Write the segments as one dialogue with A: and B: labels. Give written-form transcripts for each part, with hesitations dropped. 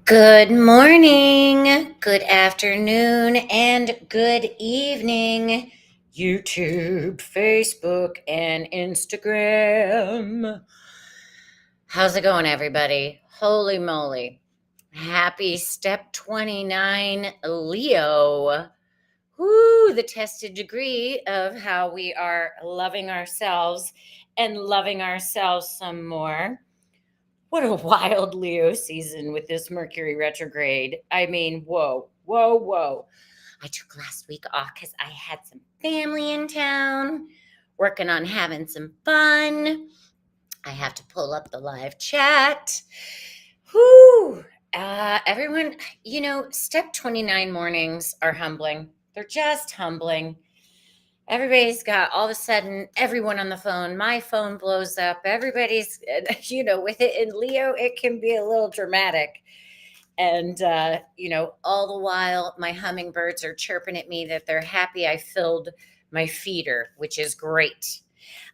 A: Good morning, good afternoon, and good evening, YouTube, Facebook, and Instagram. How's it going, everybody? Holy moly. Happy step 29, Leo. Woo, the tested degree of how we are loving ourselves and loving ourselves some more. What a wild Leo season with this Mercury retrograde. I mean, whoa, whoa, whoa. I took last week off because I had some family in town, working on having some fun. I have to pull up the live chat. Whoo! Everyone, step 29 mornings are humbling. They're just humbling. Everybody's got all of a sudden everyone on the phone. My phone blows up. Everybody's, with it. In Leo, it can be a little dramatic. And, all the while, my hummingbirds are chirping at me that they're happy I filled my feeder, which is great.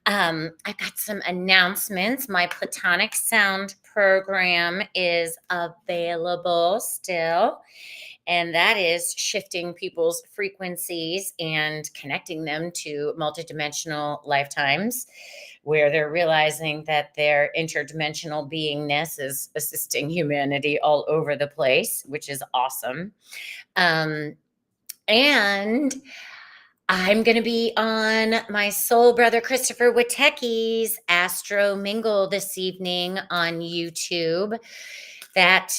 A: I got some announcements. My Platonic Sound program is available still, and that is shifting people's frequencies and connecting them to multidimensional lifetimes where they're realizing that their interdimensional beingness is assisting humanity all over the place, which is awesome. And I'm going to be on my soul brother Christopher Witecki's Astro Mingle this evening on YouTube. That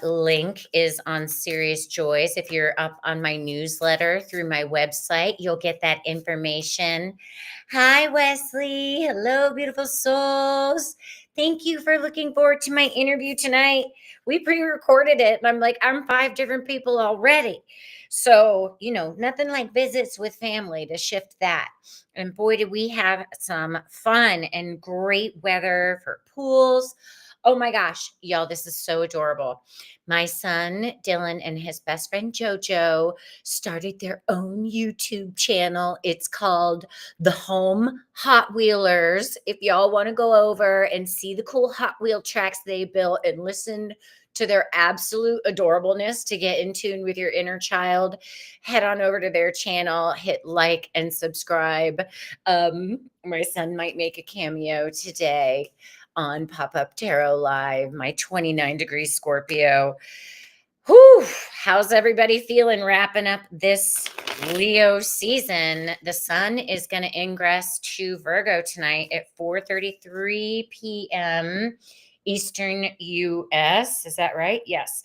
A: link is on Serious Joys. If you're up on my newsletter through my website, you'll get that information. Hi, Wesley. Hello, beautiful souls. Thank you for looking forward to my interview tonight. We pre-recorded it, and I'm 5 different people already. So, nothing like visits with family to shift that. And boy, did we have some fun and great weather for pools. Oh my gosh, y'all, this is so adorable. My son, Dylan, and his best friend, JoJo, started their own YouTube channel. It's called The Home Hot Wheelers. If y'all want to go over and see the cool Hot Wheel tracks they built and listen to their absolute adorableness to get in tune with your inner child, head on over to their channel, hit like and subscribe. My son might make a cameo today on Pop-Up Tarot Live, my 29 degree Scorpio. Whew, how's everybody feeling wrapping up this Leo season? The sun is going to ingress to Virgo tonight at 4:33 p.m. Eastern US. Is that right? Yes.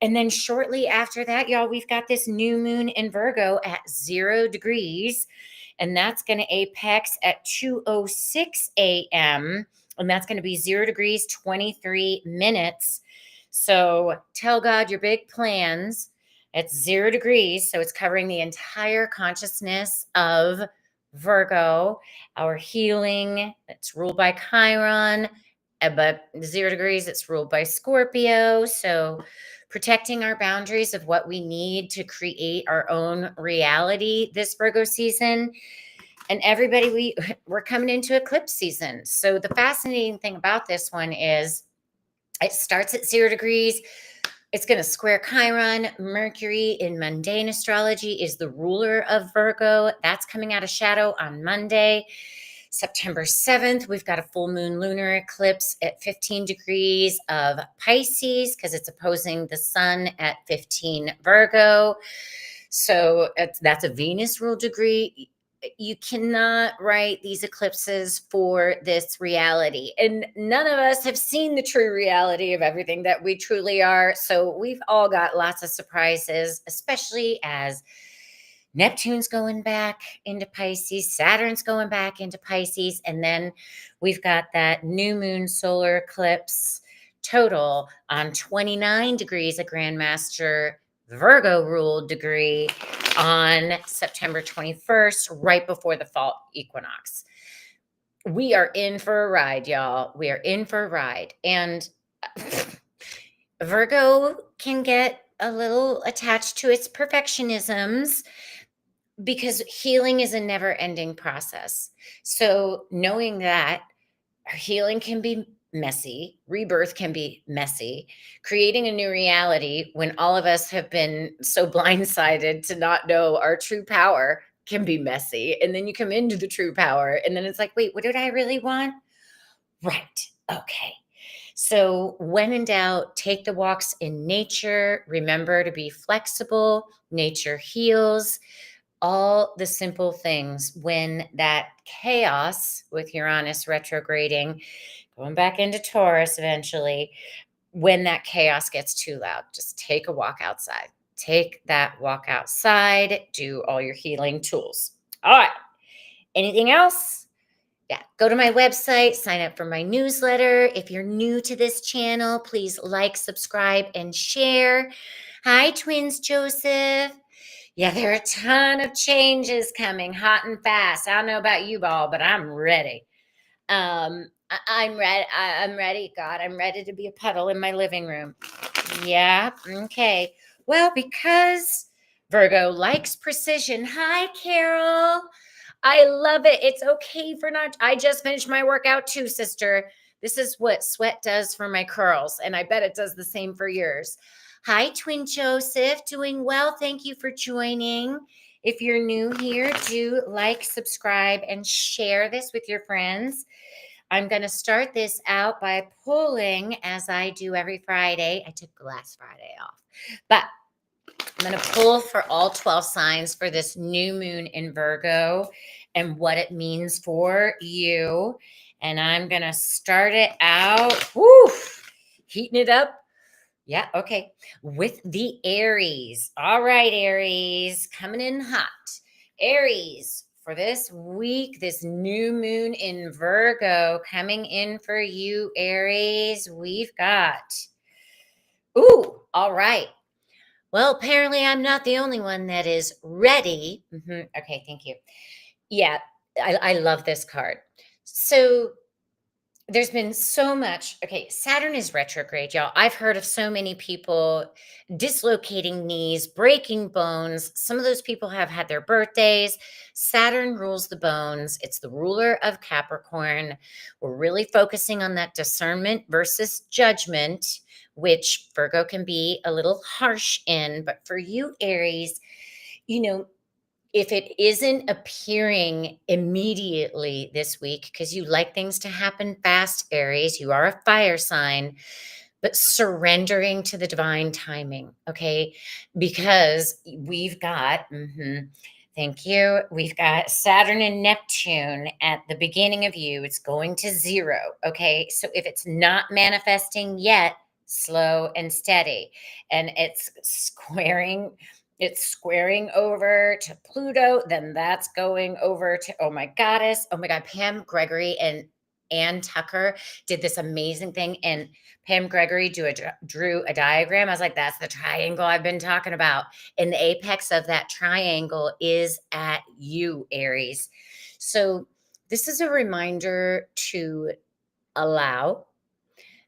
A: And then shortly after that, y'all, we've got this new moon in Virgo at 0 degrees, and that's going to apex at 2:06 a.m. And that's going to be 0 degrees, 23 minutes. So tell God your big plans. It's 0 degrees. So it's covering the entire consciousness of Virgo, our healing. It's ruled by Chiron, but 0 degrees, it's ruled by Scorpio. So protecting our boundaries of what we need to create our own reality this Virgo season. And everybody, we're coming into eclipse season. So the fascinating thing about this one is it starts at 0 degrees. It's going to square Chiron. Mercury in mundane astrology is the ruler of Virgo. That's coming out of shadow on Monday, September 7th. We've got a full moon lunar eclipse at 15 degrees of Pisces because it's opposing the sun at 15 Virgo. So that's a Venus rule degree. You cannot write these eclipses for this reality. And none of us have seen the true reality of everything that we truly are. So we've all got lots of surprises, especially as Neptune's going back into Pisces, Saturn's going back into Pisces, and then we've got that new moon solar eclipse total on 29 degrees of Grandmaster Virgo ruled degree on September 21st, right before the fall equinox. We are in for a ride, y'all. We are in for a ride. And Virgo can get a little attached to its perfectionisms because healing is a never ending process. So knowing that healing can be messy. Rebirth can be messy. Creating a new reality when all of us have been so blindsided to not know our true power can be messy. And then you come into the true power, and then it's like, wait, what did I really want? Right. Okay. So, when in doubt, take the walks in nature. Remember to be flexible. Nature heals. All the simple things when that chaos with Uranus retrograding, going back into Taurus eventually, when that chaos gets too loud, just take a walk outside. Take that walk outside, do all your healing tools. All right. Anything else? Yeah, go to my website, sign up for my newsletter. If you're new to this channel, please like, subscribe, and share. Hi, twins, Joseph. Yeah, there are a ton of changes coming hot and fast. I don't know about you all, but I'm ready. I'm ready. I'm ready. God, I'm ready to be a puddle in my living room. Yeah. Okay. Well, because Virgo likes precision. Hi, Carol. I love it. It's okay for not. I just finished my workout too, sister. This is what sweat does for my curls, and I bet it does the same for yours. Hi, Twin Joseph. Doing well. Thank you for joining. If you're new here, do like, subscribe, and share this with your friends. I'm going to start this out by pulling, as I do every Friday. I took last Friday off, but I'm going to pull for all 12 signs for this new moon in Virgo and what it means for you. And I'm going to start it out, heating it up. Yeah, okay. With the Aries. All right, Aries, coming in hot. Aries, for this week, this new moon in Virgo coming in for you, Aries, we've got, all right. Well, apparently I'm not the only one that is ready. Okay, thank you. Yeah, I love this card. So there's been so much. Okay, Saturn is retrograde, y'all. I've heard of so many people dislocating knees, breaking bones. Some of those people have had their birthdays. Saturn rules the bones. It's the ruler of Capricorn. We're really focusing on that discernment versus judgment, which Virgo can be a little harsh in. But for you, Aries, you know, if it isn't appearing immediately this week, because you like things to happen fast, Aries, you are a fire sign, but surrendering to the divine timing, okay? Because we've got, thank you, we've got Saturn and Neptune at the beginning of you. It's going to zero, okay? So if it's not manifesting yet, slow and steady. And it's squaring over to Pluto, then that's going over to, oh my goddess, oh my God, Pam Gregory and Ann Tucker did this amazing thing. And Pam Gregory drew a diagram. I was like, that's the triangle I've been talking about. And the apex of that triangle is at you, Aries. So this is a reminder to allow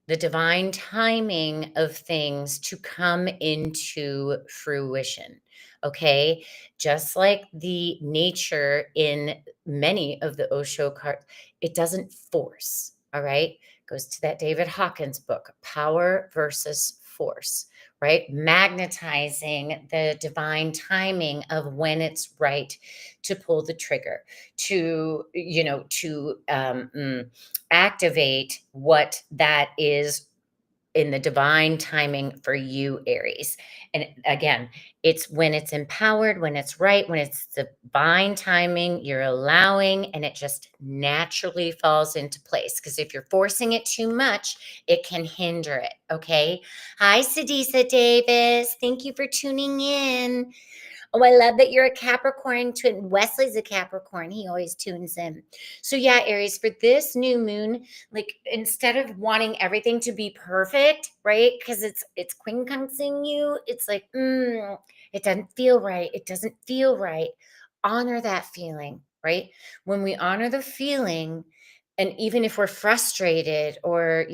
A: the divine timing of things to come into fruition. Okay. Just like the nature in many of the Osho cards, it doesn't force. All right. Goes to that David Hawkins book, Power versus Force, right? Magnetizing the divine timing of when it's right to pull the trigger, to activate what that is in the divine timing for you, Aries. And again, it's when it's empowered, when it's right, when it's divine timing, you're allowing, and it just naturally falls into place. Because if you're forcing it too much, it can hinder it. Okay. Hi, Sadisa Davis. Thank you for tuning in. Oh, I love that you're a Capricorn twin. Wesley's a Capricorn. He always tunes in. So yeah, Aries, for this new moon, like instead of wanting everything to be perfect, right? Because it's quincunxing you, it's like, it doesn't feel right. It doesn't feel right. Honor that feeling, right? When we honor the feeling, and even if we're frustrated or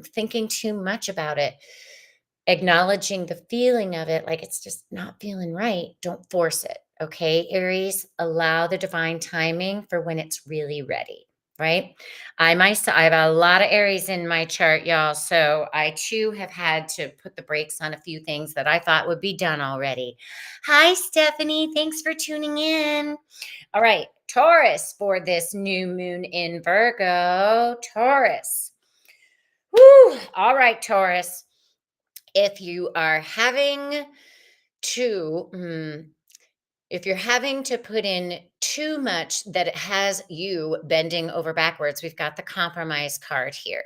A: thinking too much about it, acknowledging the feeling of it, like it's just not feeling right, don't force it. Okay, Aries, allow the divine timing for when it's really ready. right? I have a lot of Aries in my chart, y'all. So I too have had to put the brakes on a few things that I thought would be done already. Hi, Stephanie. Thanks for tuning in. All right, Taurus for this new moon in Virgo. Taurus. Woo! All right, Taurus. If you are having to, if you're having to put in too much that it has you bending over backwards, we've got the compromise card here.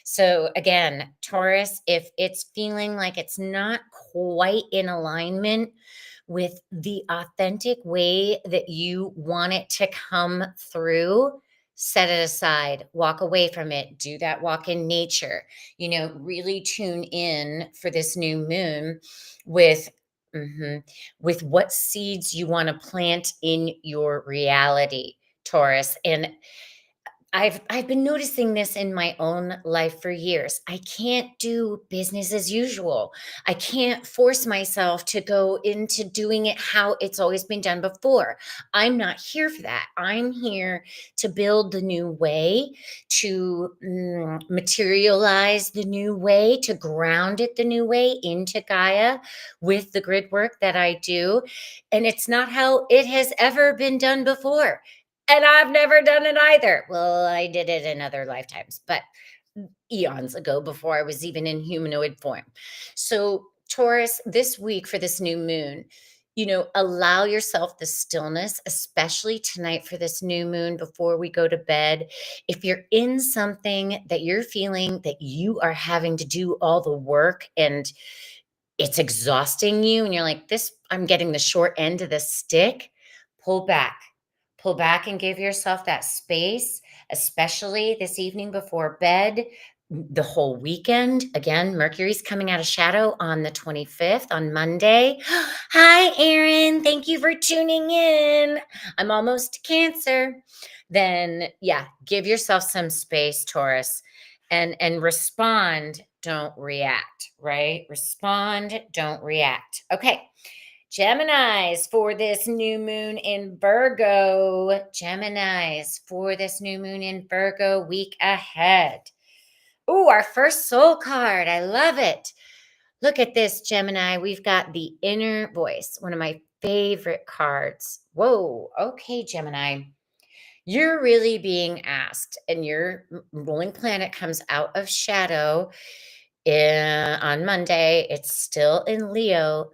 A: So, again, Taurus, if it's feeling like it's not quite in alignment with the authentic way that you want it to come through, set it aside, walk away from it, do that walk in nature, really tune in for this new moon with. Mhm, with what seeds you want to plant in your reality, Taurus. And I've been noticing this in my own life for years. I can't do business as usual. I can't force myself to go into doing it how it's always been done before. I'm not here for that. I'm here to build the new way, to materialize the new way, to ground it the new way into Gaia with the grid work that I do. And it's not how it has ever been done before. And I've never done it either. Well, I did it in other lifetimes, but eons ago before I was even in humanoid form. So, Taurus, this week for this new moon, allow yourself the stillness, especially tonight for this new moon before we go to bed. If you're in something that you're feeling that you are having to do all the work and it's exhausting you, and you're like, I'm getting the short end of the stick, pull back. Pull back and give yourself that space, especially this evening before bed, the whole weekend. Again, Mercury's coming out of shadow on the 25th, on Monday. Hi, Erin. Thank you for tuning in. I'm almost to Cancer. Then, yeah, give yourself some space, Taurus, and respond, don't react, right? Respond, don't react. Okay. Geminis for this new moon in Virgo. Geminis for this new moon in Virgo week ahead. Ooh, our first soul card. I love it. Look at this, Gemini. We've got the inner voice, one of my favorite cards. Whoa. Okay, Gemini. You're really being asked, and your ruling planet comes out of shadow on Monday. It's still in Leo.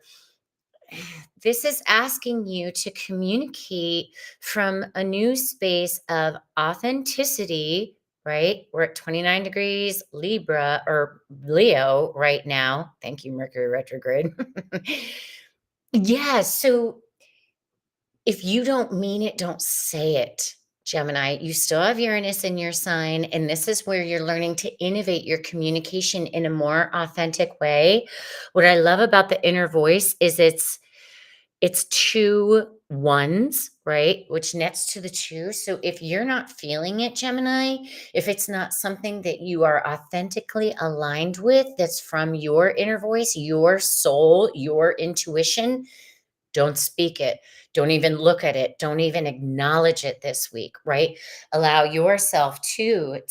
A: This is asking you to communicate from a new space of authenticity, right? We're at 29 degrees Libra or Leo right now. Thank you, Mercury retrograde. Yeah. So if you don't mean it, don't say it, Gemini. You still have Uranus in your sign, and this is where you're learning to innovate your communication in a more authentic way. What I love about the inner voice is it's two ones, right? Which nets to the two. So if you're not feeling it, Gemini, if it's not something that you are authentically aligned with, that's from your inner voice, your soul, your intuition, don't speak it. Don't even look at it. Don't even acknowledge it this week, right? Allow yourself to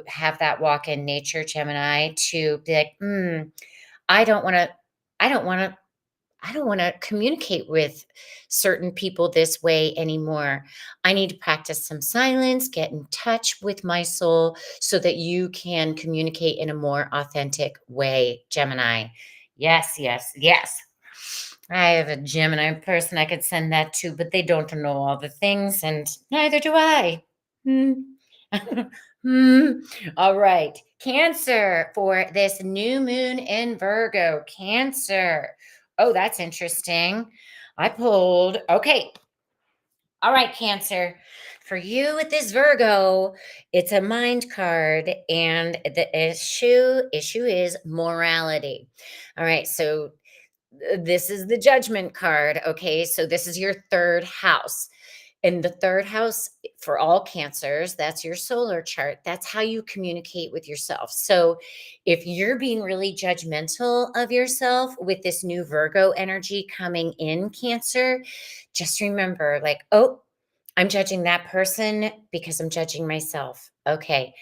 A: have that walk in nature, Gemini, to be like, I don't want to, I don't want to I don't want to communicate with certain people this way anymore. I need to practice some silence, get in touch with my soul so that you can communicate in a more authentic way, Gemini. Yes, yes, yes. I have a Gemini person I could send that to, but they don't know all the things, and neither do I. Hmm. Hmm. All right. Cancer for this new moon in Virgo. Cancer. Oh, that's interesting. I pulled. Okay. All right, Cancer. For you with this Virgo, it's a mind card, and the issue is morality. All right. So this is the judgment card. Okay. So this is your third house. And the third house for all cancers, that's your solar chart. That's how you communicate with yourself. So if you're being really judgmental of yourself with this new Virgo energy coming in, Cancer, just remember like, oh, I'm judging that person because I'm judging myself. Okay,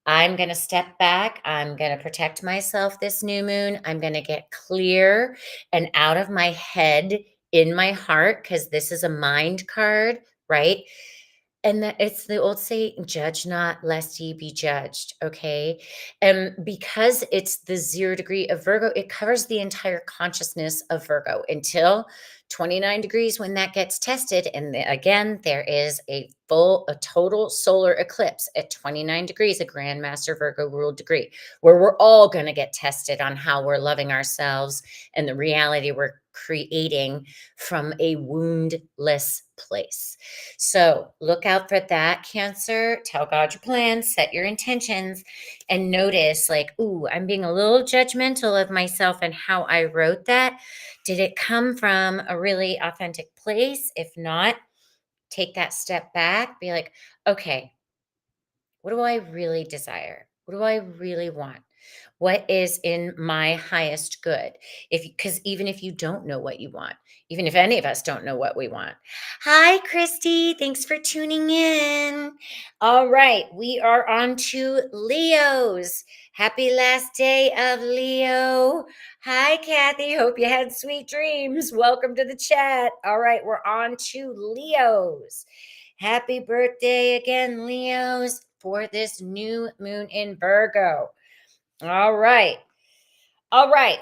A: I'm going to step back. I'm going to protect myself this new moon. I'm going to get clear and out of my head in my heart because this is a mind card, right? And that it's the old saying, judge not lest ye be judged. Okay. And because it's the 0 degree of Virgo, it covers the entire consciousness of Virgo until 29 degrees when that gets tested. And again, there is a total solar eclipse at 29 degrees, a Grandmaster Virgo ruled degree, where we're all going to get tested on how we're loving ourselves and the reality we're creating from a woundless place. So look out for that, Cancer. Tell God your plans, set your intentions, and notice like, ooh, I'm being a little judgmental of myself and how I wrote that. Did it come from a really authentic place? If not, take that step back, be like, okay, what do I really desire? What do I really want? What is in my highest good? If because even if you don't know what you want, even if any of us don't know what we want. Hi, Christy. Thanks for tuning in. All right, we are on to Leos. Happy last day of Leo. Hi, Kathy. Hope you had sweet dreams. Welcome to the chat. All right, we're on to Leos. Happy birthday again, Leos, for this new moon in Virgo. All right. All right.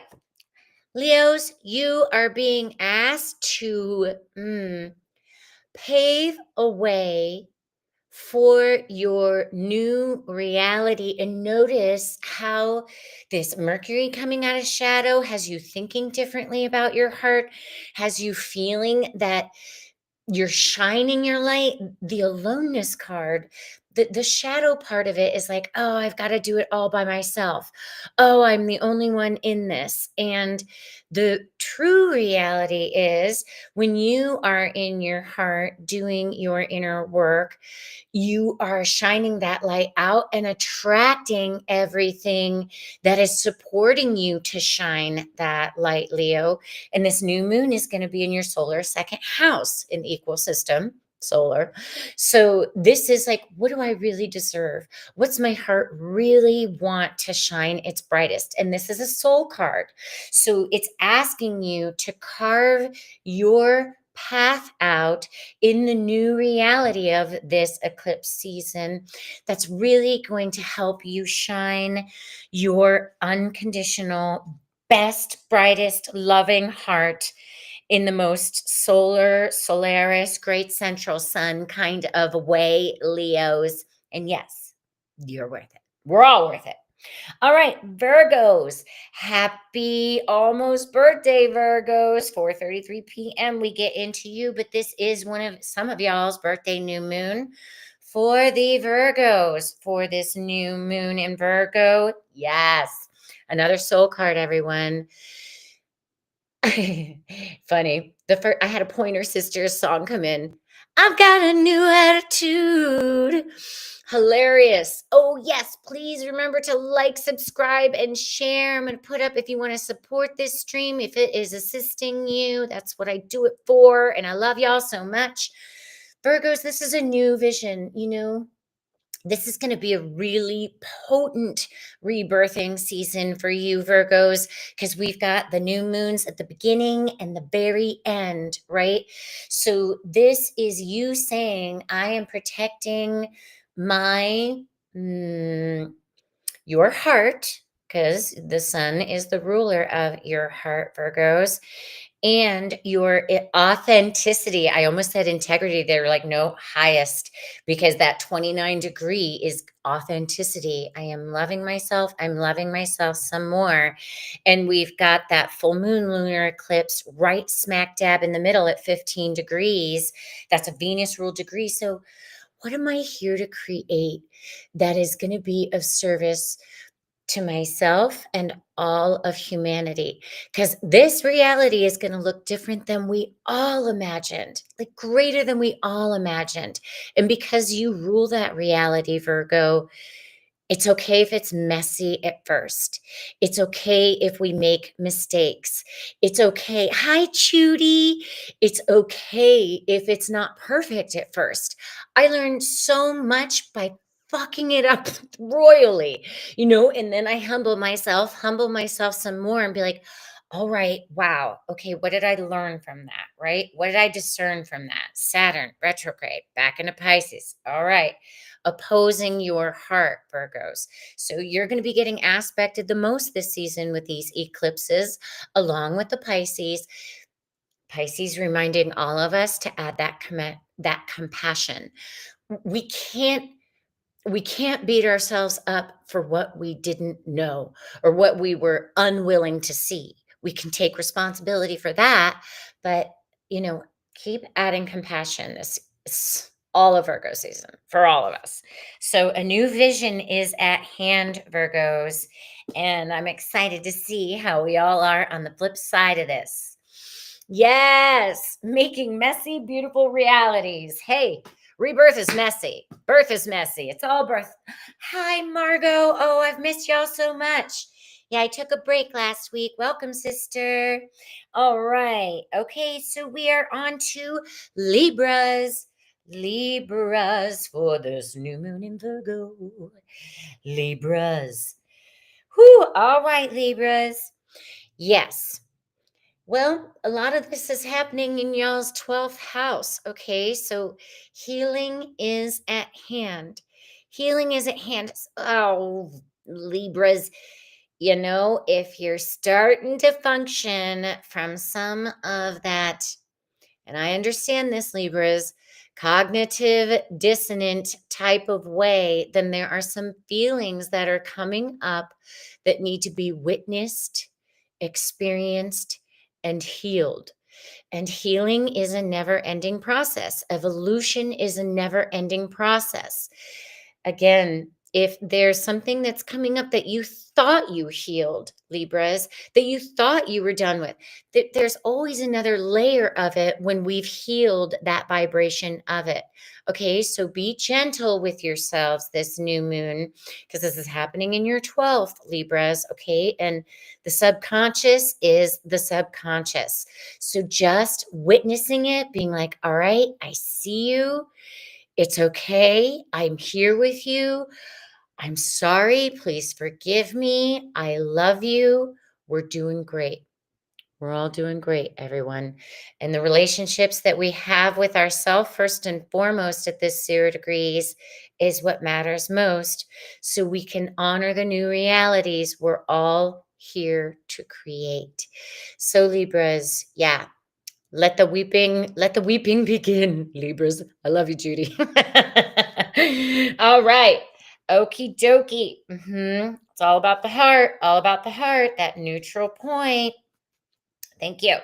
A: Leos, you are being asked to pave a way for your new reality and notice how this Mercury coming out of shadow has you thinking differently about your heart, has you feeling that you're shining your light. The aloneness card, the shadow part of it is like, oh, I've got to do it all by myself. Oh, I'm the only one in this. And the true reality is when you are in your heart doing your inner work, you are shining that light out and attracting everything that is supporting you to shine that light, Leo. And this new moon is going to be in your solar second house in the equal system, solar. So this is like, what do I really deserve? What's my heart really want to shine its brightest? And this is a soul card. So it's asking you to carve your path out in the new reality of this eclipse season that's really going to help you shine your unconditional best, brightest, loving heart in the most solar, Solaris, great central sun kind of way, Leos. And yes, you're worth it. We're all worth it. All right, Virgos. Happy almost birthday, Virgos. 4:33 p.m. we get into you, but this is one of some of y'all's birthday new moon for the Virgos for this new moon in Virgo. Yes. Another soul card, everyone. Funny. I had a Pointer Sisters song come in. I've got a new attitude. Hilarious. Oh, yes. Please remember to like, subscribe, and share. I'm going to put up if you want to support this stream, if it is assisting you. That's what I do it for. And I love y'all so much. Virgos, this is a new vision, this is going to be a really potent rebirthing season for you, Virgos, because we've got the new moons at the beginning and the very end, right? So this is you saying, I am protecting my, your heart, because the sun is the ruler of your heart, Virgos, and your authenticity. I almost said integrity. They're like, no, highest, because that 29 degree is authenticity. I am loving myself. I'm loving myself some more. And we've got that full moon lunar eclipse right smack dab in the middle at 15 degrees. That's a Venus ruled degree. So what am I here to create that is going to be of service to myself and all of humanity? Because this reality is going to look different than we all imagined, like greater than we all imagined. And because you rule that reality, Virgo, It's okay if it's messy at first. It's okay if we make mistakes. It's okay. Hi, Judy. It's okay if it's not perfect at first. I learned so much by fucking it up royally, and then I humble myself some more and be like, all right, wow. Okay, what did I learn from that? Right? What did I discern from that? Saturn retrograde back into Pisces. All right, opposing your heart, Virgos. So you're going to be getting aspected the most this season with these eclipses, along with the Pisces. Pisces reminding all of us to add that compassion. We can't we can't beat ourselves up for what we didn't know or what we were unwilling to see. We can take responsibility for that, but you know, keep adding compassion. This is all of Virgo season for all of us. So a new vision is at hand, Virgos, and I'm excited to see how we all are on the flip side of this. Yes, making messy, beautiful realities. Hey, rebirth is messy. Birth is messy. It's all birth. Hi, Margot. Oh, I've missed y'all so much. Yeah, I took a break last week. Welcome, sister. All right. Okay, so we are on to Libras. Libras for this new moon in Virgo. Libras. Whew. All right, Libras. Yes. Well, a lot of this is happening in y'all's 12th house. Okay. So healing is at hand. Healing is at hand. Oh, Libras, if you're starting to function from some of that, and I understand this, Libras, cognitive dissonant type of way, then there are some feelings that are coming up that need to be witnessed, experienced, and healed. And healing is a never ending process. Evolution is a never ending process. Again, if there's something that's coming up that you thought you healed, Libras, that you thought you were done with, there's always another layer of it when we've healed that vibration of it. Okay, so be gentle with yourselves this new moon because this is happening in your 12th, Libras. Okay, and the subconscious is the subconscious. So just witnessing it, being like, all right, I see you. It's okay. I'm here with you. I'm sorry. Please forgive me. I love you. We're doing great. We're all doing great, everyone. And the relationships that we have with ourselves, first and foremost, at this 0 degrees, is what matters most. So we can honor the new realities we're all here to create. So, Libras, yeah, let the weeping begin, Libras. I love you, Judy. All right. Okie dokie. It's all about the heart, all about the heart, that neutral point. Thank you.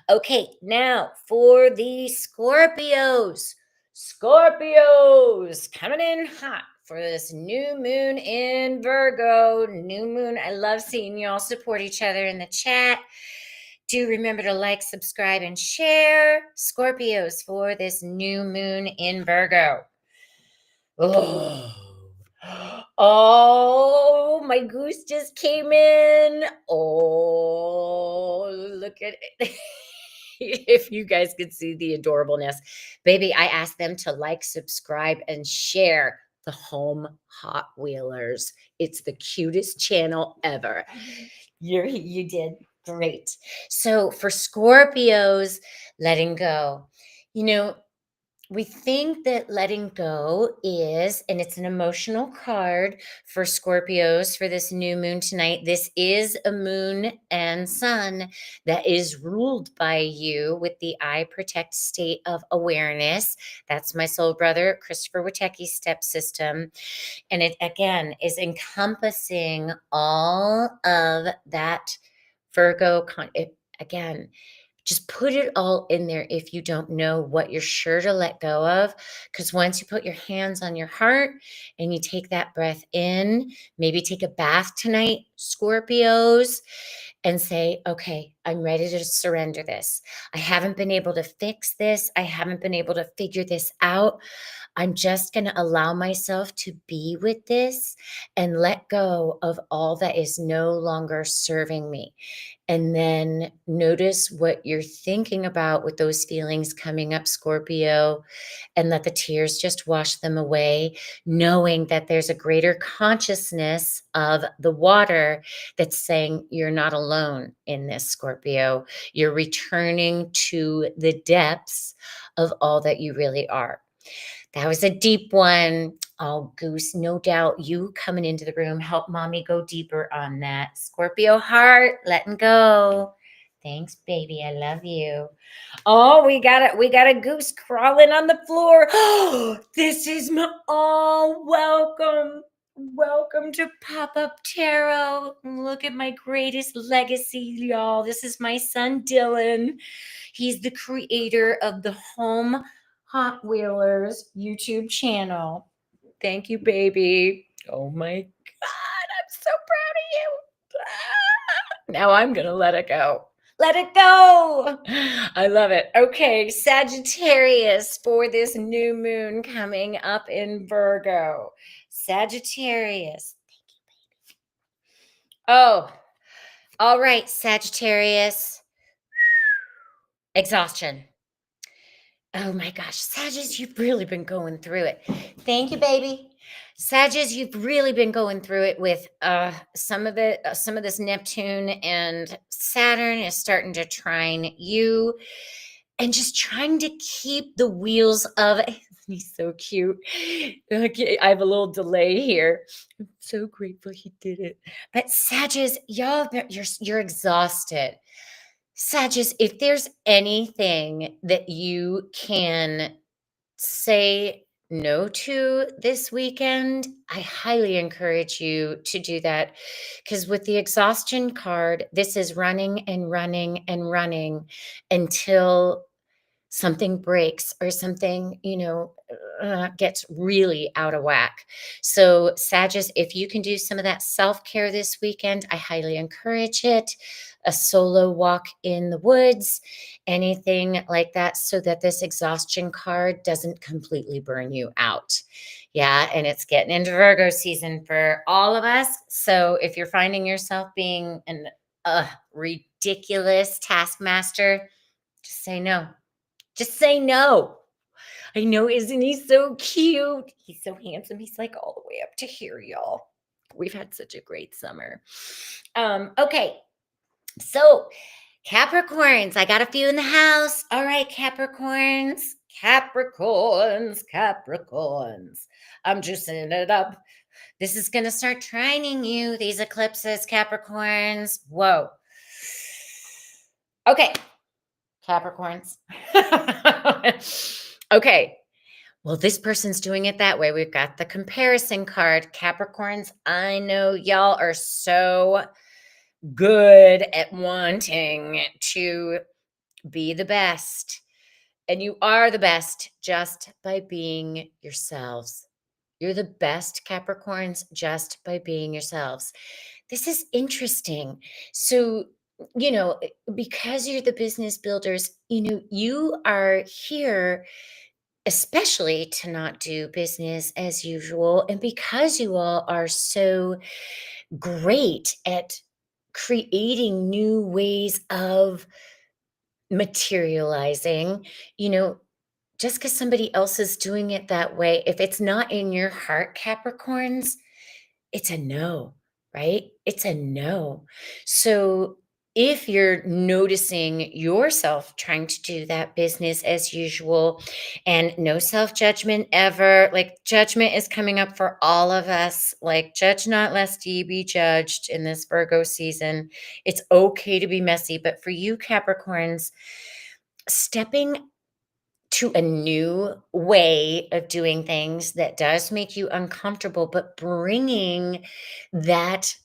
A: Okay, now for the Scorpios. Scorpios coming in hot for this new moon in Virgo. New moon. I love seeing y'all support each other in the chat. Do remember to like, subscribe, and share. Scorpios for this new moon in Virgo. Oh. Oh, my goose just came in. Oh, look at it. If you guys could see the adorableness. Baby, I asked them to like, subscribe, and share the Home Hot Wheelers. It's the cutest channel ever. You did great. So for Scorpios, letting go. You know, we think that letting go is, and it's an emotional card for Scorpios for this new moon tonight. This is a moon and sun that is ruled by you with the I protect state of awareness. That's my soul brother, Christopher Witecki's step system. And it, again, is encompassing all of that Virgo. Again, just put it all in there if you don't know what you're sure to let go of. Because once you put your hands on your heart and you take that breath in, maybe take a bath tonight, Scorpios, and say, okay, I'm ready to surrender this. I haven't been able to fix this. I haven't been able to figure this out. I'm just going to allow myself to be with this and let go of all that is no longer serving me. And then notice what you're thinking about with those feelings coming up, Scorpio, and let the tears just wash them away, knowing that there's a greater consciousness of the water that's saying you're not alone in this, Scorpio. You're returning to the depths of all that you really are. That was a deep one. Oh, Goose, no doubt you coming into the room help mommy go deeper on that. Scorpio heart, letting go. Thanks, baby. I love you. Oh, we got a goose crawling on the floor. Oh, this is my welcome. Welcome to Pop-Up Tarot. Look at my greatest legacy, y'all. This is my son Dylan. He's the creator of the Home Hot Wheelers YouTube channel. Thank you, baby. Oh my God, I'm so proud of you. Now I'm going to let it go. Let it go. I love it. Okay, Sagittarius for this new moon coming up in Virgo. Sagittarius. Oh, all right, Sagittarius. Exhaustion. Oh my gosh, Sagittarius, you've really been going through it. Thank you, baby. Sagittarius, you've really been going through it with some of this Neptune and Saturn is starting to trine you and just trying to keep the wheels of he's so cute. Okay, I have a little delay here. I'm so grateful he did it. But Sagittarius, y'all, you're exhausted. Sagittarius, if there's anything that you can say no to this weekend, I highly encourage you to do that. Because with the exhaustion card, this is running and running and running until something breaks or something, gets really out of whack. So, Sagittarius, if you can do some of that self care this weekend, I highly encourage it. A solo walk in the woods, anything like that, so that this exhaustion card doesn't completely burn you out. Yeah. And it's getting into Virgo season for all of us. So, if you're finding yourself being an ridiculous taskmaster, just say no. Just say no. I know, isn't he so cute? He's so handsome. He's like all the way up to here, y'all. We've had such a great summer. Okay. So, Capricorns, I got a few in the house. All right, Capricorns. Capricorns. I'm juicing it up. This is going to start trining you, these eclipses, Capricorns. Whoa. Okay. Capricorns. Okay. Well, this person's doing it that way. We've got the comparison card. Capricorns, I know y'all are so good at wanting to be the best. And you are the best just by being yourselves. You're the best, Capricorns, just by being yourselves. This is interesting. So, because you're the business builders, you are here especially to not do business as usual. And because you all are so great at creating new ways of materializing, you know, just because somebody else is doing it that way, if it's not in your heart, Capricorns, it's a no, right? It's a no. So if you're noticing yourself trying to do that business as usual and no self judgment ever, like judgment is coming up for all of us. Like, judge not lest ye be judged in this Virgo season. It's okay to be messy, but for you, Capricorns, stepping to a new way of doing things that does make you uncomfortable, but bringing that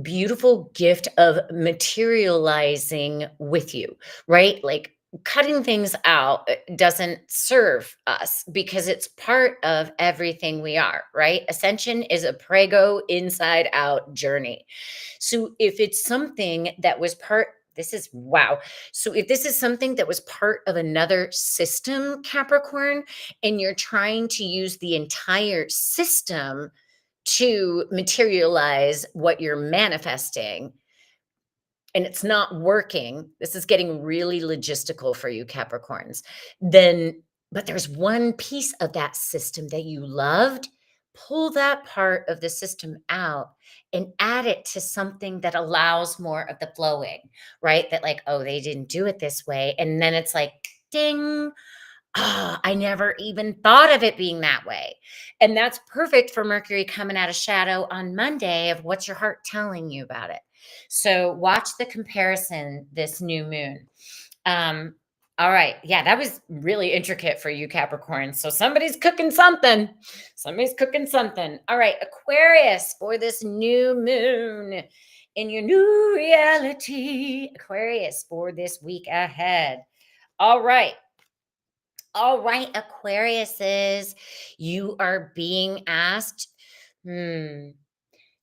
A: beautiful gift of materializing with you, right? Like cutting things out doesn't serve us because it's part of everything we are, right? Ascension is a prego inside out journey. So if it's something that was part This is wow. So if this is something that was part of another system, Capricorn, and you're trying to use the entire system to materialize what you're manifesting, and it's not working, this is getting really logistical for you Capricorns, then but there's one piece of that system that you loved, pull that part of the system out and add it to something that allows more of the flowing, right? That like, oh, they didn't do it this way. And then it's like, ding, ah, I never even thought of it being that way. And that's perfect for Mercury coming out of shadow on Monday of what's your heart telling you about it. So watch the comparison this new moon. Um, all right. Yeah, that was really intricate for you, Capricorn. So somebody's cooking something. Somebody's cooking something. All right, Aquarius for this new moon in your new reality. Aquarius for this week ahead. All right. All right, Aquariuses, you are being asked, hmm,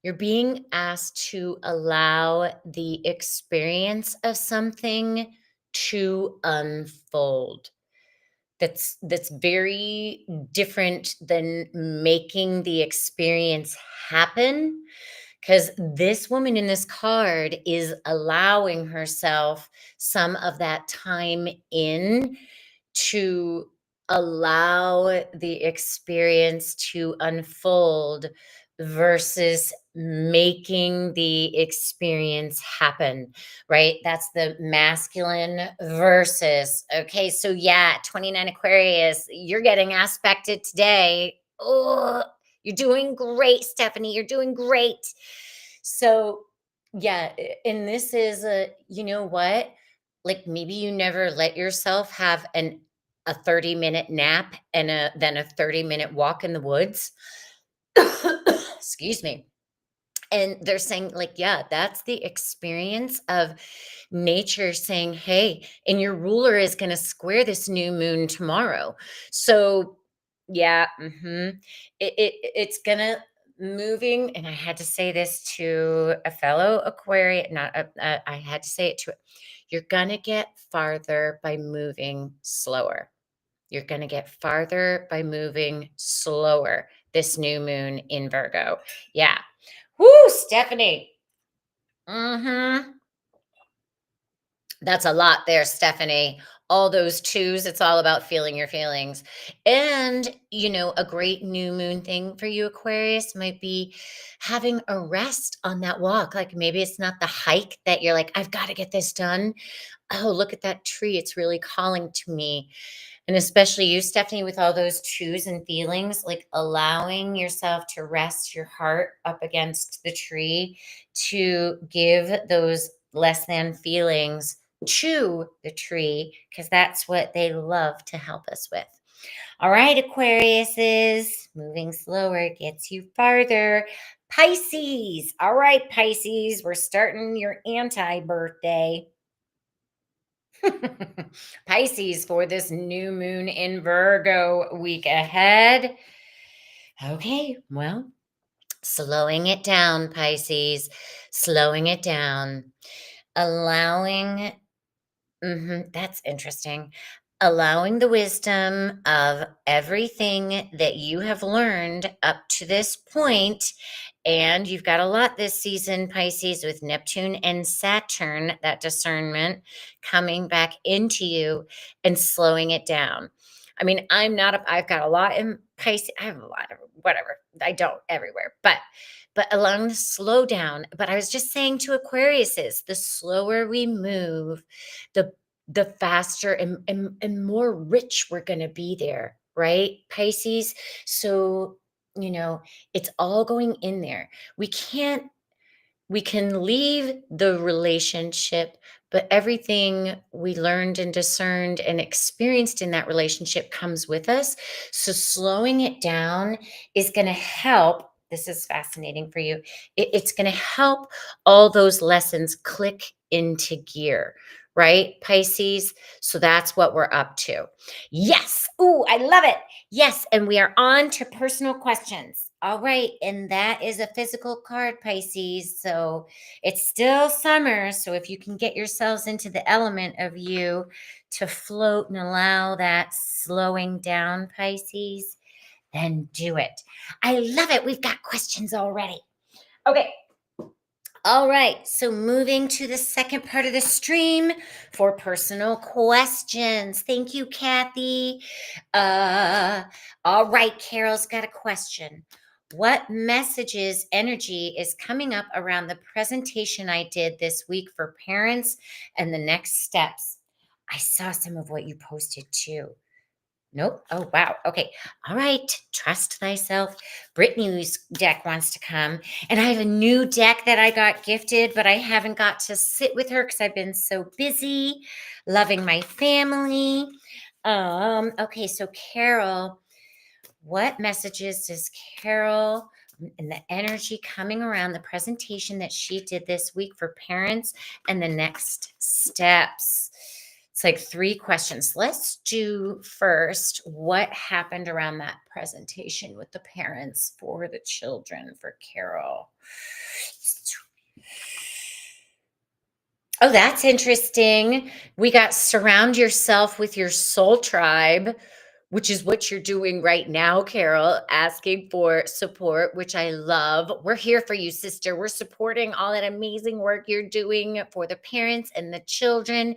A: you're being asked to allow the experience of something to unfold. That's very different than making the experience happen. Because this woman in this card is allowing herself some of that time in to allow the experience to unfold versus making the experience happen, right? That's the masculine versus. Okay, so yeah, 29 Aquarius, you're getting aspected today. Oh, you're doing great, Stephanie. You're doing great. So, yeah, and this is a, you know what? Like maybe you never let yourself have a 30-minute nap and then a 30-minute walk in the woods. Excuse me. And they're saying, like, yeah, that's the experience of nature saying, hey, and your ruler is going to square this new moon tomorrow. So, yeah, it's going to moving. And I had to say this to a fellow Aquarian, not I had to say it to, you're going to get farther by moving slower. You're going to get farther by moving slower this new moon in Virgo. Yeah. Woo, Stephanie. Mhm. That's a lot there, Stephanie. All those twos, it's all about feeling your feelings. And, a great new moon thing for you, Aquarius, might be having a rest on that walk. Like maybe it's not the hike that you're like, I've got to get this done. Oh, look at that tree. It's really calling to me. And especially you, Stephanie, with all those twos and feelings, like allowing yourself to rest your heart up against the tree to give those less than feelings to the tree, because that's what they love to help us with. All right, Aquariuses, moving slower gets you farther. Pisces. All right, Pisces, we're starting your anti birthday. Pisces for this new moon in Virgo week ahead. Okay, well, slowing it down, Pisces, slowing it down, allowing, that's interesting. Allowing the wisdom of everything that you have learned up to this point. And you've got a lot this season, Pisces, with Neptune and Saturn, that discernment coming back into you and slowing it down. I mean, I've got a lot in Pisces. I have a lot of whatever. I don't everywhere, but allowing the slow down. But I was just saying to Aquariuses, the slower we move, the the faster and more rich we're going to be there, right, Pisces? So, you know, it's all going in there. We can leave the relationship, but everything we learned and discerned and experienced in that relationship comes with us. So slowing it down is going to help. This is fascinating for you. It's going to help all those lessons click into gear, right, Pisces? So that's what we're up to. Yes. Ooh, I love it. Yes. And we are on to personal questions. All right. And that is a physical card, Pisces. So it's still summer. So if you can get yourselves into the element of you to float and allow that slowing down, Pisces, then do it. I love it. We've got questions already. Okay. All right, so moving to the second part of the stream for personal questions. Thank you, Kathy. All right, Carol's got a question. What messages, energy is coming up around the presentation I did this week for parents and the next steps? I saw some of what you posted too. Nope. Oh, wow. Okay. All right. Trust thyself. Brittany's deck wants to come. And I have a new deck that I got gifted, but I haven't got to sit with her because I've been so busy loving my family. Okay, so Carol, what messages does Carol and the energy coming around the presentation that she did this week for parents and the next steps? It's like 3 questions. Let's do first what happened around that presentation with the parents for the children for Carol. Oh, that's interesting. We got surround yourself with your soul tribe, which is what you're doing right now, Carol, asking for support, which I love. We're here for you, sister. We're supporting all that amazing work you're doing for the parents and the children.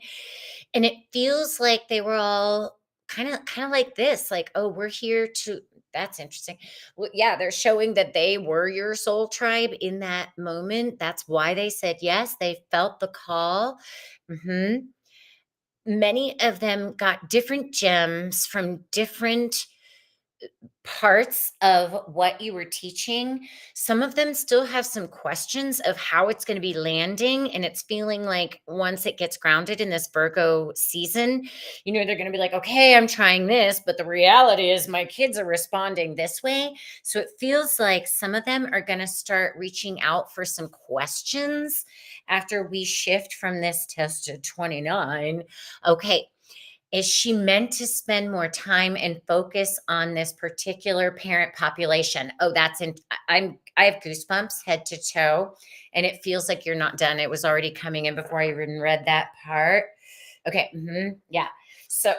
A: And it feels like they were all kind of like this, like, oh, we're here to that's interesting. Well, yeah, they're showing that they were your soul tribe in that moment. That's why they said yes. They felt the call. hmm Many of them got different gems from different parts of what you were teaching. Some of them still have some questions of how it's going to be landing. And it's feeling like once it gets grounded in this Virgo season, they're going to be like, okay, I'm trying this, but the reality is my kids are responding this way. So it feels like some of them are going to start reaching out for some questions after we shift from this test to 29. Okay, is she meant to spend more time and focus on this particular parent population? Oh, I have goosebumps head to toe, and it feels like you're not done. It was already coming in before I even read that part. Okay, yeah. So,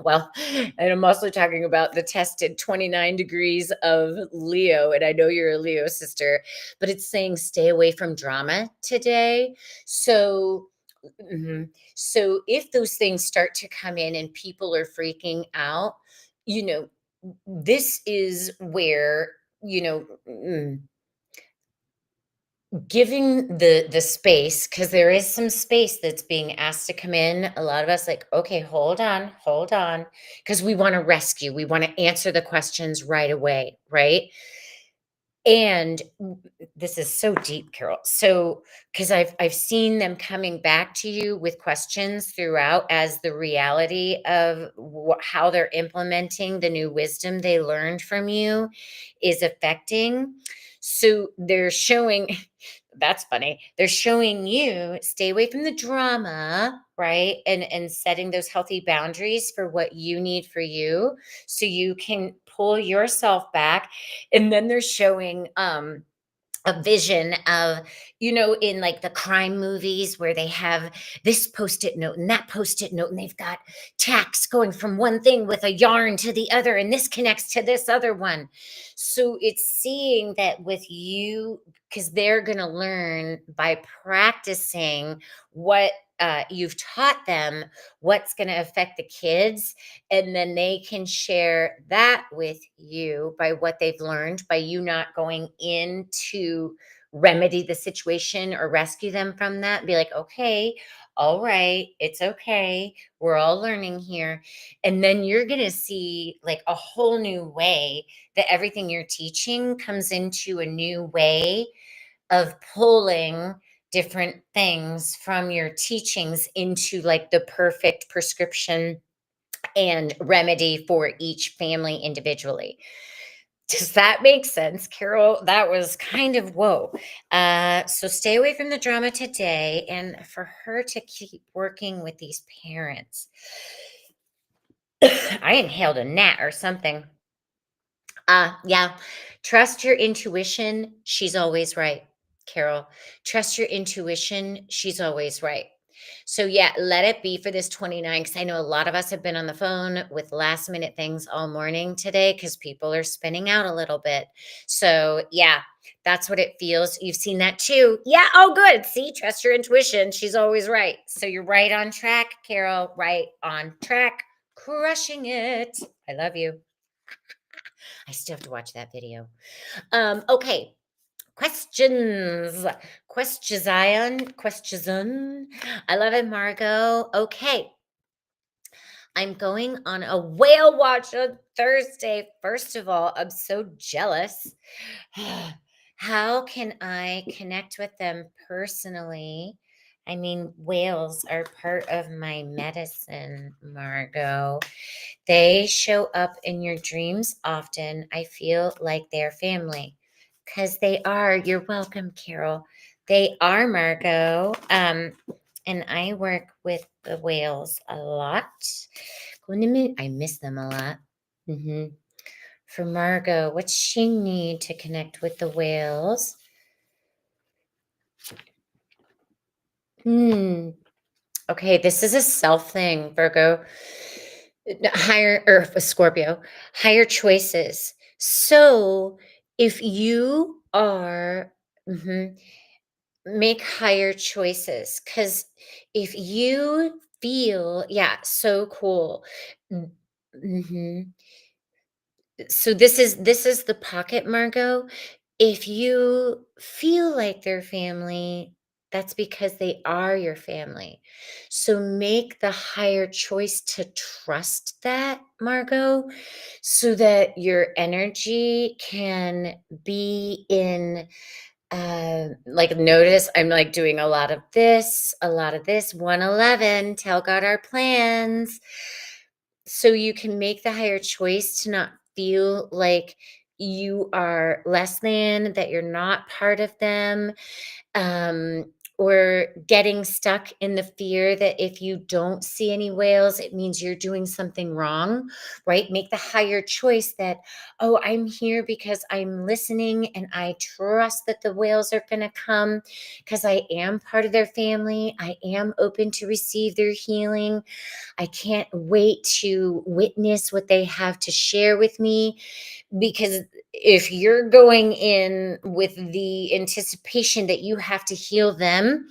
A: well, and I'm also talking about the tested 29 degrees of Leo, and I know you're a Leo sister, but it's saying stay away from drama today. So, mhm. So if those things start to come in and people are freaking out, you know, this is where, you know, giving the space, because there is some space that's being asked to come in. A lot of us like, okay, hold on, because we want to rescue, we want to answer the questions right away, right? And this is so deep, Carol. So, because I've seen them coming back to you with questions throughout as the reality of how they're implementing the new wisdom they learned from you is affecting. So they're showing that's funny. They're showing you stay away from the drama, right? And setting those healthy boundaries for what you need for you so you can pull yourself back. And then they're showing a vision of, in like the crime movies where they have this post-it note and that post-it note, and they've got tacks going from one thing with a yarn to the other, and this connects to this other one. So it's seeing that with you, because they're going to learn by practicing what you've taught them, what's going to affect the kids, and then they can share that with you by what they've learned by you not going in to remedy the situation or rescue them from that. Be like, okay, all right, it's okay, we're all learning here. And then you're going to see like a whole new way that everything you're teaching comes into a new way of pulling different things from your teachings into like the perfect prescription and remedy for each family individually. Does that make sense, Carol? That was kind of whoa. So stay away from the drama today, and for her to keep working with these parents. I inhaled a gnat or something. Yeah. Trust your intuition. She's always right, Carol. Trust your intuition. She's always right. So, yeah, let it be for this 29, because I know a lot of us have been on the phone with last minute things all morning today because people are spinning out a little bit. So, yeah, that's what it feels. You've seen that too. Yeah. Oh, good. See, trust your intuition. She's always right. So, you're right on track, Carol. Right on track. Crushing it. I love you. I still have to watch that video. Okay. Questions. Question. I love it, Margot. Okay. I'm going on a whale watch on Thursday. First of all, I'm so jealous. How can I connect with them personally? I mean, whales are part of my medicine, Margot. They show up in your dreams often. I feel like they're family because they are. You're welcome, Carol. They are, Margot. And I work with the whales a lot. I miss them a lot. For Margot, what's she need to connect with the whales? Hmm. Okay, this is a self thing, Virgo. Higher or a Scorpio, higher choices. So if you are, mhm, make higher choices, because if you feel, yeah, so cool. Mm-hmm. So this is the pocket, Margot. If you feel like they're family, that's because they are your family. So make the higher choice to trust that, Margot, so that your energy can be in, like, notice I'm like doing a lot of this. 111, tell God our plans. So you can make the higher choice to not feel like you are less than, that you're not part of them, um, or getting stuck in the fear that if you don't see any whales, it means you're doing something wrong, right? Make the higher choice that, oh, I'm here because I'm listening and I trust that the whales are going to come because I am part of their family. I am open to receive their healing. I can't wait to witness what they have to share with me, because if you're going in with the anticipation that you have to heal them,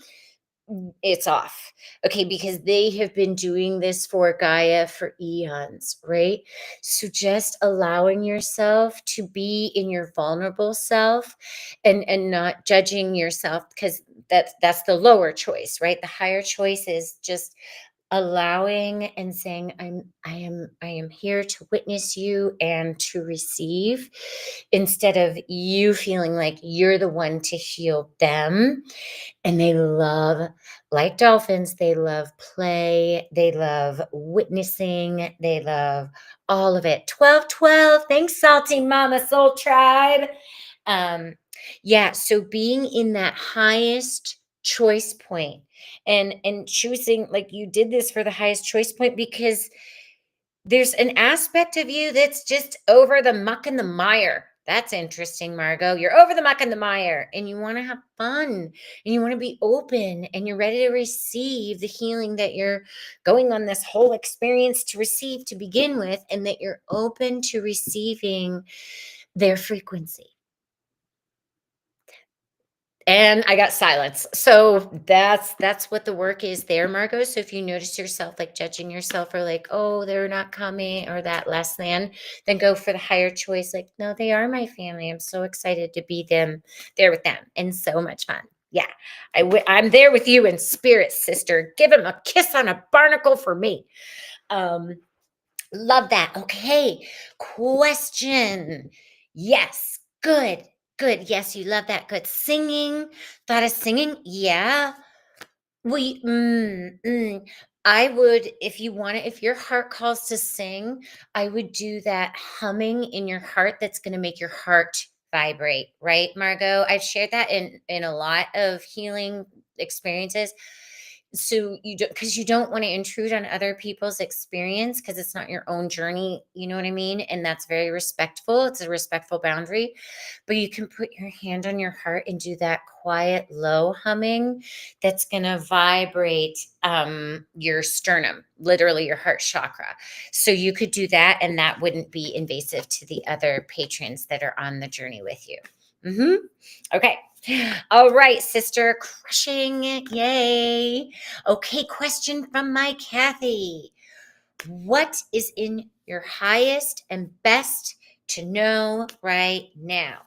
A: it's off. Okay, because they have been doing this for Gaia for eons, right? So just allowing yourself to be in your vulnerable self, and not judging yourself, because that's the lower choice, right? The higher choice is just allowing and saying, I am here to witness you and to receive, instead of you feeling like you're the one to heal them. And they love, like dolphins, they love play, they love witnessing, they love all of it. 1212, thanks, Salty Mama Soul Tribe. Yeah, so being in that highest choice point, and choosing, like, you did this for the highest choice point because there's an aspect of you that's just over the muck and the mire. That's interesting, Margot. You're over the muck and the mire, and you want to have fun, and you want to be open, and you're ready to receive the healing that you're going on this whole experience to receive to begin with, and that you're open to receiving their frequency. And I got silence. So that's what the work is there, Margot. So if you notice yourself like judging yourself, or like, oh, they're not coming, or that less than, then go for the higher choice. Like, no, they are my family. I'm so excited to be there with them, and so much fun. Yeah, I'm there with you in spirit, sister. Give him a kiss on a barnacle for me. Um, Love that. Okay. Question. Yes. Good. Good. Yes, you love that. Good. Singing. Thought of singing. Yeah. We I would, if you want to, if your heart calls to sing, I would do that humming in your heart that's going to make your heart vibrate, right, Margot? I've shared that in a lot of healing experiences. So you don't, because you don't want to intrude on other people's experience because it's not your own journey, you know what I mean? And that's very respectful. It's a respectful boundary. But you can put your hand on your heart and do that quiet low humming that's going to vibrate your sternum, literally your heart chakra. So you could do that, and that wouldn't be invasive to the other patrons that are on the journey with you. Okay. All right, sister. Crushing. Yay. Okay, question from my Kathy. What is in your highest and best to know right now?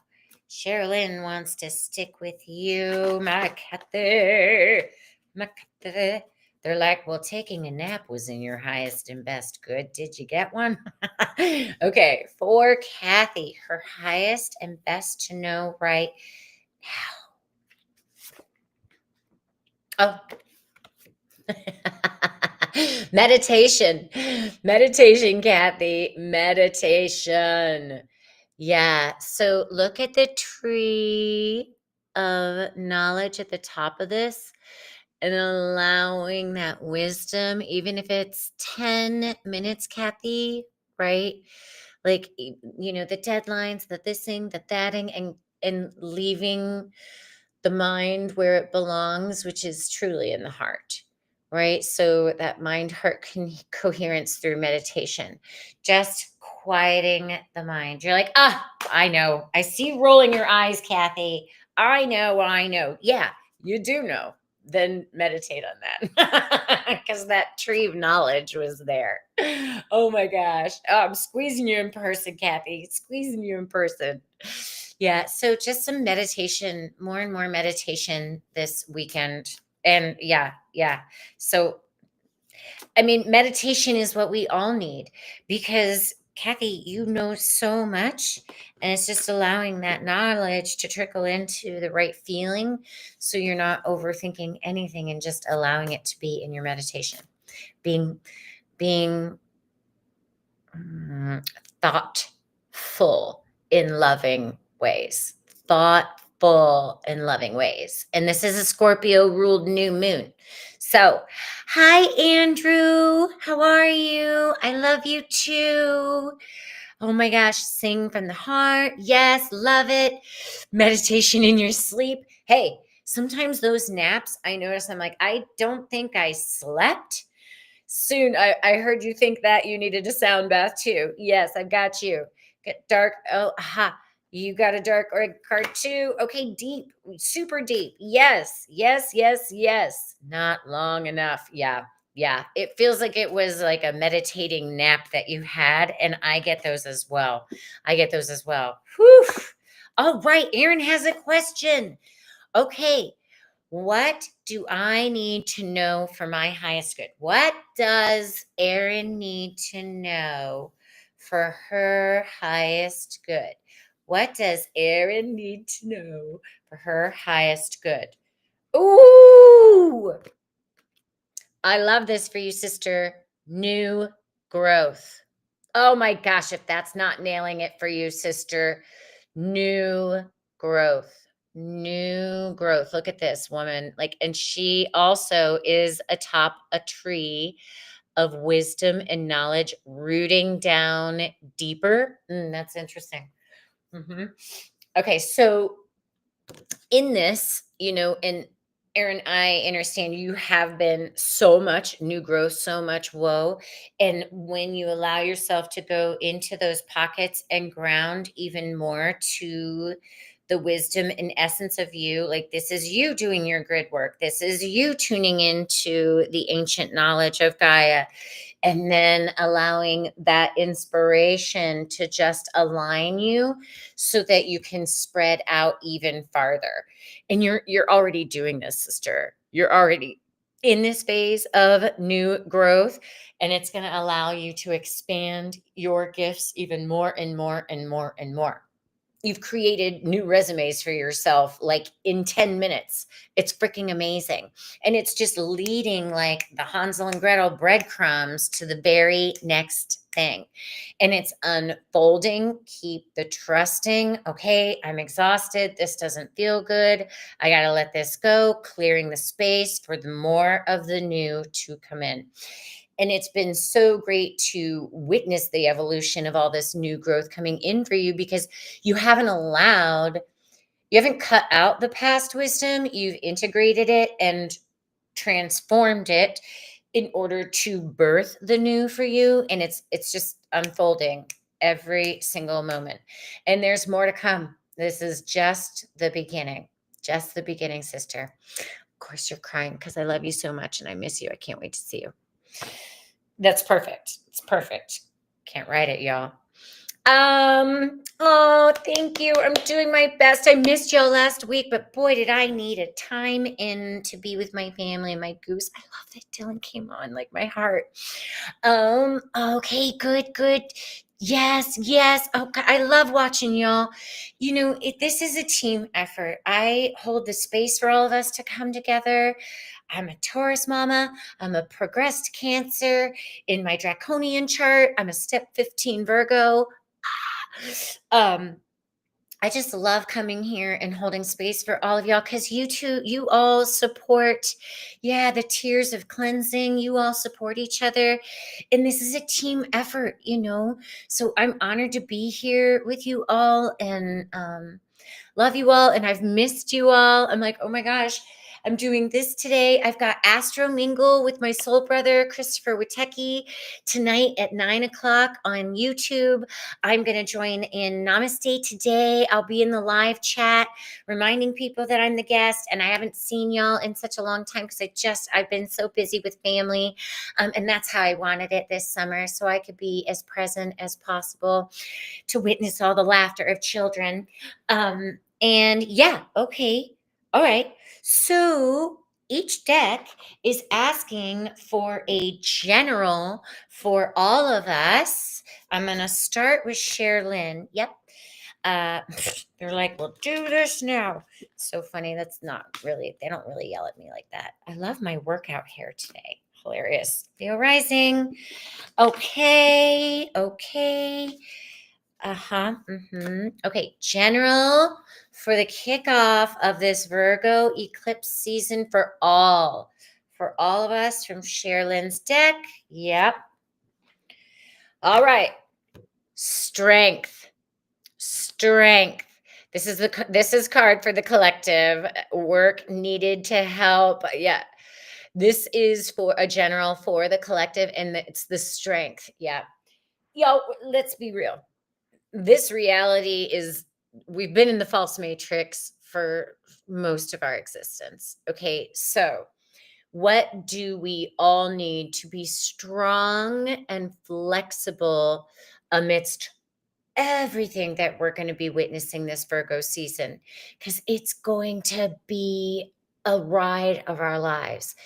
A: Sherilyn wants to stick with you, my Kathy. My Kathy. They're like, well, taking a nap was in your highest and best good. Did you get one? Okay, for Kathy, her highest and best to know right now. Oh, meditation. Meditation, Kathy. Meditation. Yeah. So look at the tree of knowledge at the top of this and allowing that wisdom, even if it's 10 minutes, Kathy, right? Like, the deadlines, the thising, the thatting, and leaving the mind where it belongs, which is truly in the heart, right? So that mind heart coherence through meditation, just quieting the mind. You're like, I know. I see you rolling your eyes, Kathy. I know. I know. Yeah, you do know. Then meditate on that because that tree of knowledge was there. Oh my gosh. Oh, I'm squeezing you in person, Kathy. Squeezing you in person. Yeah, so just some meditation, more and more meditation this weekend. And yeah. So, I mean, meditation is what we all need because Kathy, you know so much, and it's just allowing that knowledge to trickle into the right feeling so you're not overthinking anything and just allowing it to be in your meditation. Being Mm, thoughtful in loving ways. Thoughtful in loving ways. And this is a Scorpio ruled new moon. So, hi, Andrew. How are you? I love you too. Oh my gosh, sing from the heart. Yes, love it. Meditation in your sleep. Hey, sometimes those naps, I notice I'm like, I don't think I slept. Soon, I heard you think that you needed a sound bath too. Yes, I got you. Get dark. Oh, aha. You got a dark or card too. Okay, deep, super deep. Yes, yes, yes, yes. Not long enough. Yeah, yeah. It feels like it was like a meditating nap that you had, and I get those as well. I get those as well. Whew. All right, Aaron has a question. Okay, what do I need to know for my highest good? What does Erin need to know for her highest good? What does Erin need to know for her highest good? Ooh, I love this for you, sister. New growth. Oh my gosh, if that's not nailing it for you, sister. New growth. New growth. Look at this woman. Like, and she also is atop a tree of wisdom and knowledge rooting down deeper. That's interesting. hmm Okay, so in this, and Aaron, I understand you have been so much new growth, so much woe. And when you allow yourself to go into those pockets and ground even more to the wisdom and essence of you, like this is you doing your grid work, this is you tuning into the ancient knowledge of Gaia, and then allowing that inspiration to just align you so that you can spread out even farther. And you're already doing this, sister. You're already in this phase of new growth, and it's going to allow you to expand your gifts even more and more and more and more. you've created new resumes for yourself like in 10 minutes. It's freaking amazing. And it's just leading like the Hansel and Gretel breadcrumbs to the very next thing. And it's unfolding. Keep the trusting. Okay, I'm exhausted. This doesn't feel good. I got to let this go, clearing the space for the more of the new to come in. And it's been so great to witness the evolution of all this new growth coming in for you, because you haven't you haven't cut out the past wisdom, you've integrated it and transformed it in order to birth the new for you. And it's just unfolding every single moment. And there's more to come. This is just the beginning. Just the beginning, sister. Of course, you're crying because I love you so much and I miss you. I can't wait to see you. That's perfect. It's perfect. Can't write it, y'all. Oh, thank you. I'm doing my best. I missed y'all last week, but boy, did I need a time in to be with my family and my goose. I love that Dylan came on, like my heart. Okay, good. Yes, yes. Okay, I love watching y'all. This is a team effort. I hold the space for all of us to come together. I'm a Taurus mama. I'm a progressed Cancer in my draconian chart. I'm a step 15 Virgo. um I just love coming here and holding space for all of y'all, because you all support, yeah, the tears of cleansing. You all support each other. And this is a team effort. So I'm honored to be here with you all, and love you all. And I've missed you all. I'm like, oh my gosh, I'm doing this today. I've got Astro Mingle with my soul brother, Christopher Witecki, tonight at 9 o'clock on YouTube. I'm going to join in Namaste today. I'll be in the live chat reminding people that I'm the guest, and I haven't seen y'all in such a long time because I've been so busy with family. And that's how I wanted it this summer, so I could be as present as possible to witness all the laughter of children. And yeah, okay. All right. So each deck is asking for a general for all of us. I'm going to start with Sherilyn. Yep. Uh, they're like, well, do this now. It's so funny. That's not really, they don't really yell at me like that. I love my workout hair today. Hilarious. Leo rising. Okay. Okay, general for the kickoff of this Virgo eclipse season for all of us from Sherilyn's deck. Yep. All right. Strength. This is card for the collective. Work needed to help. Yeah. This is for a general for the collective, and it's the strength. Yeah. Yo, let's be real. This reality is, we've been in the false matrix for most of our existence. Okay, so what do we all need to be strong and flexible amidst everything that we're going to be witnessing this Virgo season? Because it's going to be a ride of our lives.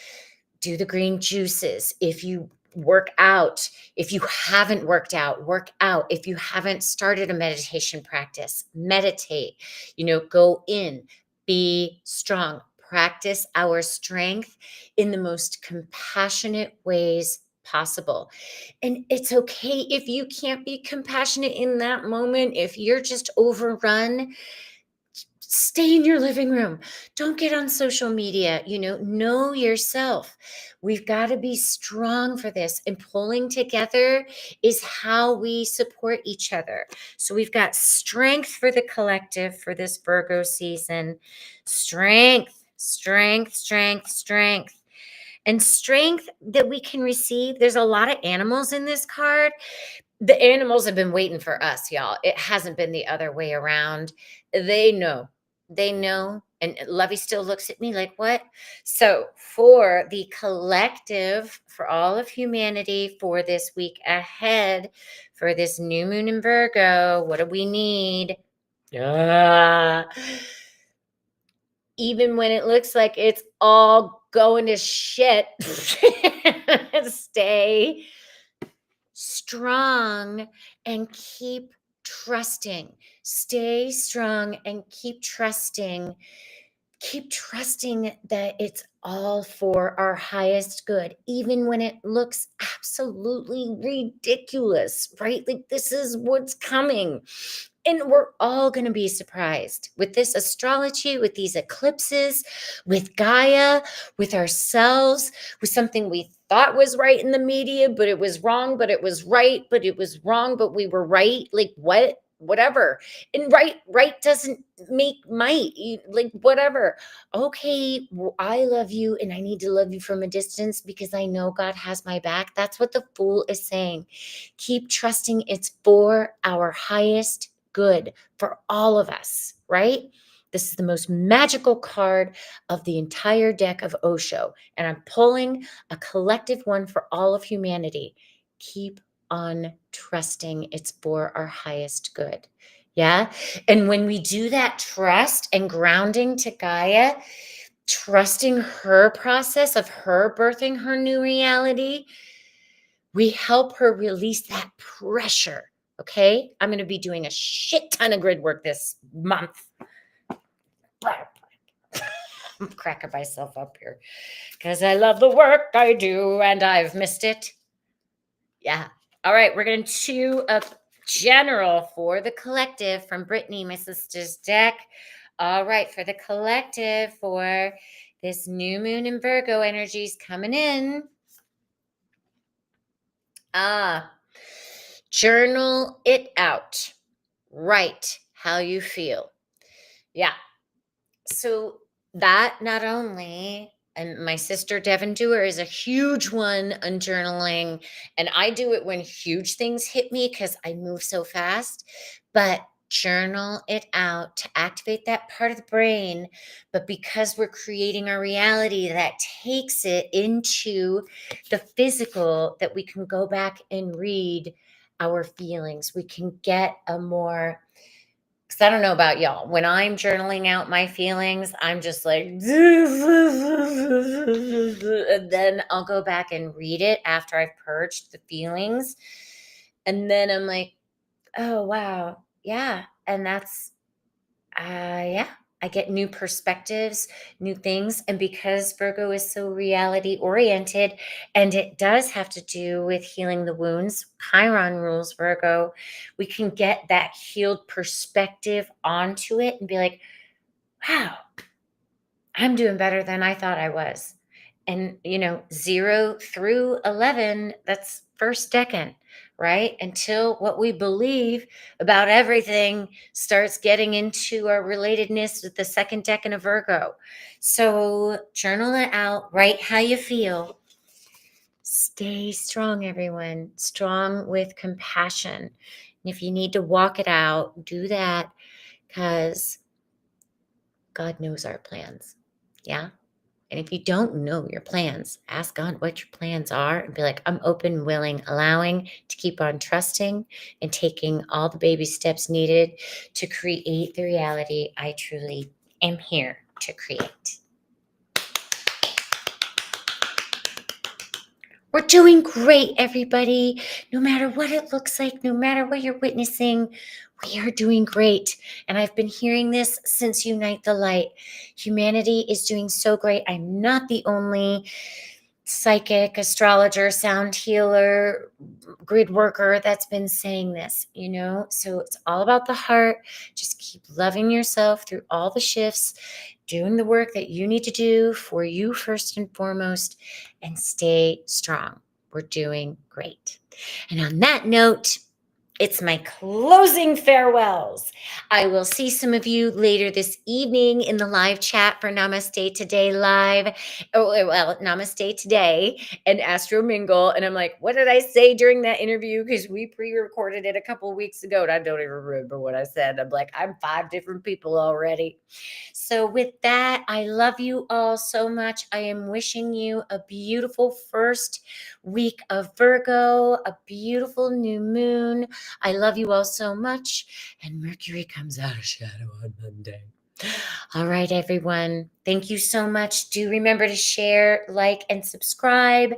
A: Do the green juices. If you work out, if you haven't worked out, work out. If you haven't started a meditation practice, meditate. Go in, be strong, practice our strength in the most compassionate ways possible. And it's okay if you can't be compassionate in that moment. If you're just overrun, stay in your living room. Don't get on social media. Know yourself. We've got to be strong for this. And pulling together is how we support each other. So we've got strength for the collective for this Virgo season. Strength. And strength that we can receive. There's a lot of animals in this card. The animals have been waiting for us, y'all. It hasn't been the other way around. They know. And Lovey still looks at me like, what? So for the collective, for all of humanity, for this week ahead, for this new moon in Virgo, what do we need? Even when it looks like it's all going to shit, stay strong and keep trusting. Stay strong and keep trusting. Keep trusting that it's all for our highest good, even when it looks absolutely ridiculous, right? Like this is what's coming. And we're all going to be surprised with this astrology, with these eclipses, with Gaia, with ourselves, with something we thought was right in the media, but it was wrong, but it was right, but it was wrong, but we were right. Like what? Whatever. And right doesn't make might. Like whatever. Okay, well, I love you and I need to love you from a distance because I know God has my back. That's what the Fool is saying. Keep trusting it's for our highest good for all of us, right? This is the most magical card of the entire deck of Osho, and I'm pulling a collective one for all of humanity. Keep on trusting it's for our highest good. Yeah. And when we do that trust and grounding to Gaia, trusting her process of her birthing her new reality, we help her release that pressure. Okay. I'm going to be doing a shit ton of grid work this month. I'm cracking myself up here because I love the work I do and I've missed it. Yeah. All right. We're going to a general for the collective from Brittany, my sister's deck. All right. For the collective for this new moon in Virgo energies coming in. Journal it out. Write how you feel. Yeah. So that not only, and my sister Devin Dewar is a huge one on journaling, and I do it when huge things hit me because I move so fast, but journal it out to activate that part of the brain. But because we're creating our reality, that takes it into the physical, that we can go back and read our feelings. We can get a more, because I don't know about y'all. When I'm journaling out my feelings, I'm just like, and then I'll go back and read it after I've purged the feelings. And then I'm like, oh, wow. Yeah. And that's, yeah, I get new perspectives, new things. And because Virgo is so reality oriented, and it does have to do with healing the wounds, Chiron rules Virgo, we can get that healed perspective onto it and be like, wow, I'm doing better than I thought I was. And, 0 through 11, that's first decan, right? Until what we believe about everything starts getting into our relatedness with the second decan of Virgo. So journal it out, write how you feel. Stay strong, everyone. Strong with compassion. And if you need to walk it out, do that because God knows our plans. Yeah. And if you don't know your plans, ask God what your plans are and be like, I'm open, willing, allowing to keep on trusting and taking all the baby steps needed to create the reality I truly am here to create. We're doing great, everybody. No matter what it looks like, no matter what you're witnessing, we are doing great. And I've been hearing this since Unite the Light. Humanity is doing so great. I'm not the only psychic, astrologer, sound healer, grid worker that's been saying this, So it's all about the heart. Just keep loving yourself through all the shifts, doing the work that you need to do for you first and foremost, and stay strong. We're doing great. And on that note, it's my closing farewells. I will see some of you later this evening in the live chat for Namaste Today Live. Well, Namaste Today and Astro Mingle. And I'm like, what did I say during that interview? Because we pre-recorded it a couple weeks ago and I don't even remember what I said. I'm like, I'm 5 different people already. So with that, I love you all so much. I am wishing you a beautiful first week of Virgo, a beautiful new moon. I love you all so much. And Mercury comes out of shadow on Monday. All right, everyone. Thank you so much. Do remember to share, like, and subscribe.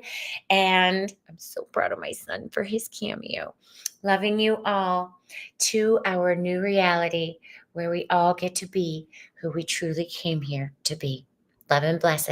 A: And I'm so proud of my son for his cameo. Loving you all to our new reality where we all get to be who we truly came here to be. Love and blessing.